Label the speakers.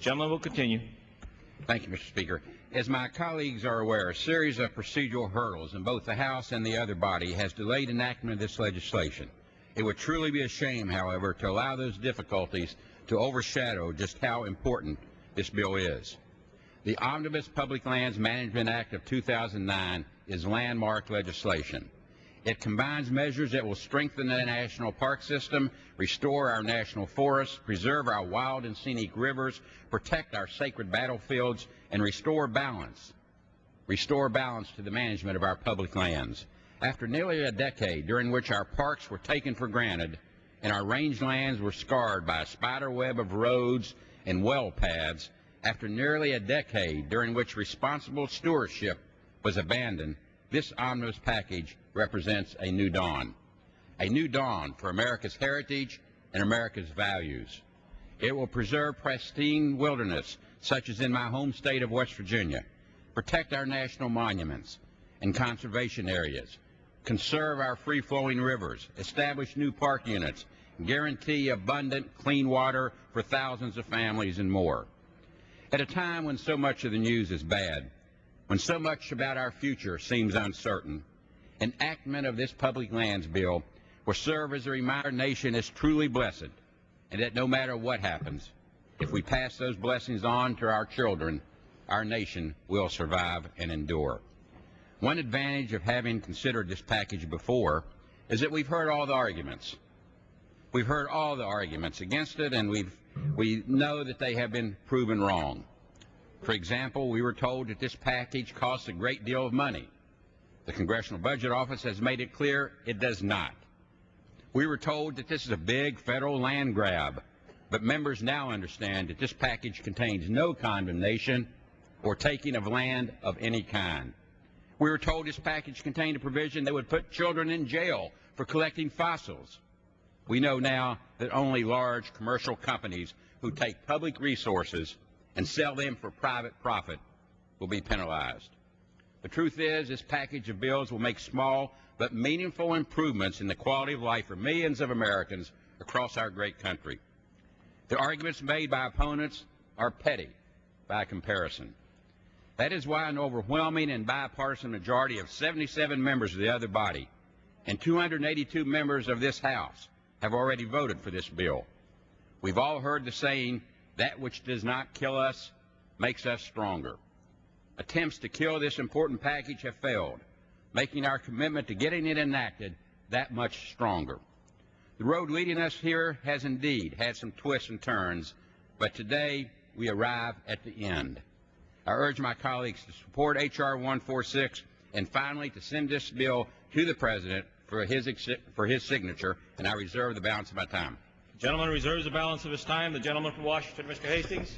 Speaker 1: Gentleman will continue.
Speaker 2: Thank you, Mr. Speaker. As my colleagues are aware, a series of procedural hurdles in both the House and the other body has delayed enactment of this legislation. It would truly be a shame, however, to allow those difficulties to overshadow just how important this bill is. The Omnibus Public Lands Management Act of 2009 is landmark legislation. It combines measures that will strengthen the national park system, restore our national forests, preserve our wild and scenic rivers, protect our sacred battlefields, and restore balance to the management of our public lands. After nearly a decade during which our parks were taken for granted and our rangelands were scarred by a spider web of roads and well paths, after nearly a decade during which responsible stewardship was abandoned, this omnibus package represents a new dawn for America's heritage and America's values. It will preserve pristine wilderness, such as in my home state of West Virginia, protect our national monuments and conservation areas, conserve our free-flowing rivers, establish new park units, guarantee abundant, clean water for thousands of families, and more. At a time when so much of the news is bad, when so much about our future seems uncertain, enactment of this public lands bill will serve as a reminder our nation is truly blessed, and that no matter what happens, if we pass those blessings on to our children, our nation will survive and endure. One advantage of having considered this package before is that we've heard all the arguments. We've heard all the arguments against it, and we know that they have been proven wrong. For example, we were told that this package costs a great deal of money. The Congressional Budget Office has made it clear it does not. We were told that this is a big federal land grab, but members now understand that this package contains no condemnation or taking of land of any kind. We were told this package contained a provision that would put children in jail for collecting fossils. We know now that only large commercial companies who take public resources and sell them for private profit will be penalized. The truth is, this package of bills will make small but meaningful improvements in the quality of life for millions of Americans across our great country. The arguments made by opponents are petty by comparison. That is why an overwhelming and bipartisan majority of 77 members of the other body and 282 members of this House have already voted for this bill. We've all heard the saying, "That which does not kill us makes us stronger." Attempts to kill this important package have failed, making our commitment to getting it enacted that much stronger. The road leading us here has indeed had some twists and turns, but today we arrive at the end. I urge my colleagues to support H.R. 146 and finally to send this bill to the President for his signature, and I reserve the balance of my time.
Speaker 1: The gentleman reserves the balance of his time. The gentleman from Washington, Mr. Hastings.